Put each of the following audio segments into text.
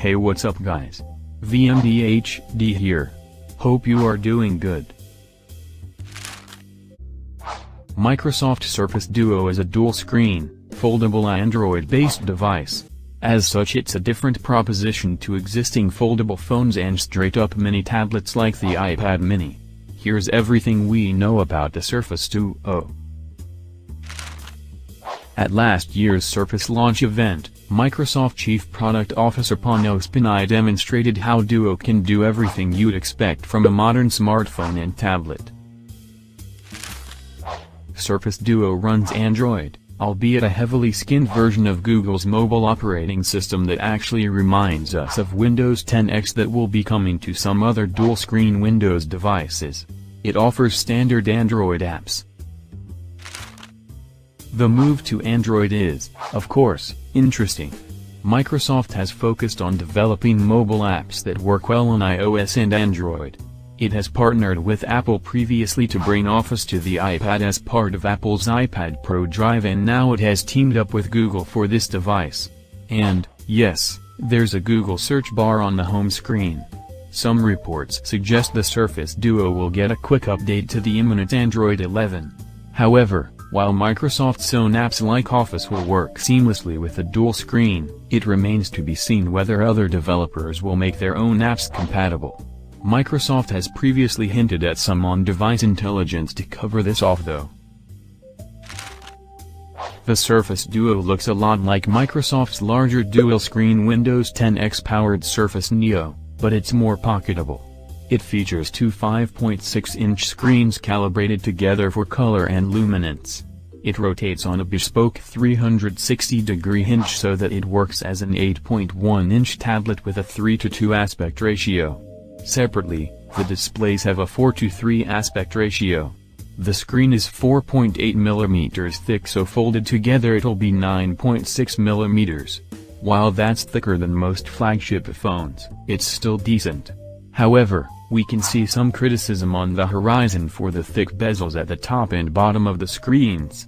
Hey, what's up guys? VMDHD here. Hope you are doing good. Microsoft Surface Duo is a dual-screen, foldable Android-based device. As such, it's a different proposition to existing foldable phones and straight-up mini tablets like the iPad mini. Here's everything we know about the Surface Duo. At last year's Surface launch event, Microsoft Chief Product Officer Panos Panay demonstrated how Duo can do everything you'd expect from a modern smartphone and tablet. Surface Duo runs Android, albeit a heavily skinned version of Google's mobile operating system that actually reminds us of Windows 10X that will be coming to some other dual-screen Windows devices. It offers standard Android apps. The move to Android is, of course, interesting. Microsoft has focused on developing mobile apps that work well on iOS and Android. It has partnered with Apple previously to bring Office to the iPad as part of Apple's iPad Pro drive, and now it has teamed up with Google for this device. And, yes, there's a Google search bar on the home screen. Some reports suggest the Surface Duo will get a quick update to the imminent Android 11. However, while Microsoft's own apps like Office will work seamlessly with the dual screen, it remains to be seen whether other developers will make their own apps compatible. Microsoft has previously hinted at some on-device intelligence to cover this off though. The Surface Duo looks a lot like Microsoft's larger dual-screen Windows 10X-powered Surface Neo, but it's more pocketable. It features two 5.6-inch screens calibrated together for color and luminance. It rotates on a bespoke 360-degree hinge so that it works as an 8.1-inch tablet with a 3:2 aspect ratio. Separately, the displays have a 4:3 aspect ratio. The screen is 4.8 mm thick, so folded together it'll be 9.6 mm. While that's thicker than most flagship phones, it's still decent. However, we can see some criticism on the horizon for the thick bezels at the top and bottom of the screens.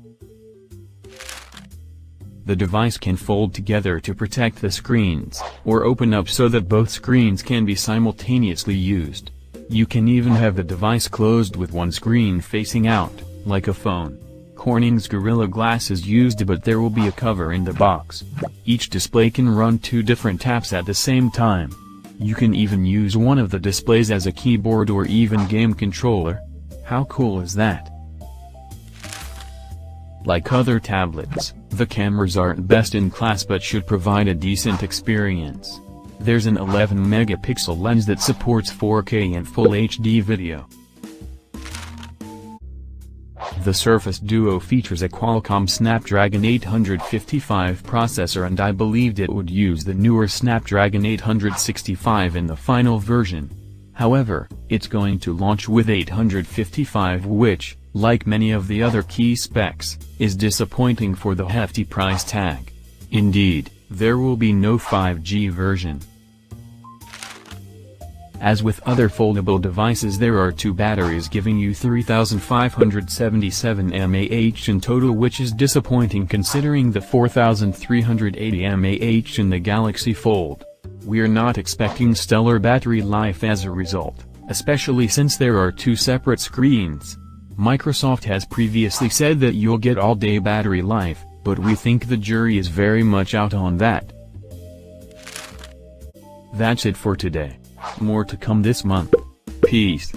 The device can fold together to protect the screens, or open up so that both screens can be simultaneously used. You can even have the device closed with one screen facing out, like a phone. Corning's Gorilla Glass is used, but there will be a cover in the box. Each display can run two different apps at the same time. You can even use one of the displays as a keyboard or even game controller. How cool is that? Like other tablets, the cameras aren't best in class but should provide a decent experience. There's an 11-megapixel lens that supports 4K and Full HD video. The Surface Duo features a Qualcomm Snapdragon 855 processor, and I believed it would use the newer Snapdragon 865 in the final version. However, it's going to launch with 855, which, like many of the other key specs, is disappointing for the hefty price tag. Indeed, there will be no 5G version. As with other foldable devices, there are two batteries giving you 3,577 mAh in total, which is disappointing considering the 4,380 mAh in the Galaxy Fold. We're not expecting stellar battery life as a result, especially since there are two separate screens. Microsoft has previously said that you'll get all-day battery life, but we think the jury is very much out on that. That's it for today. More to come this month. Peace.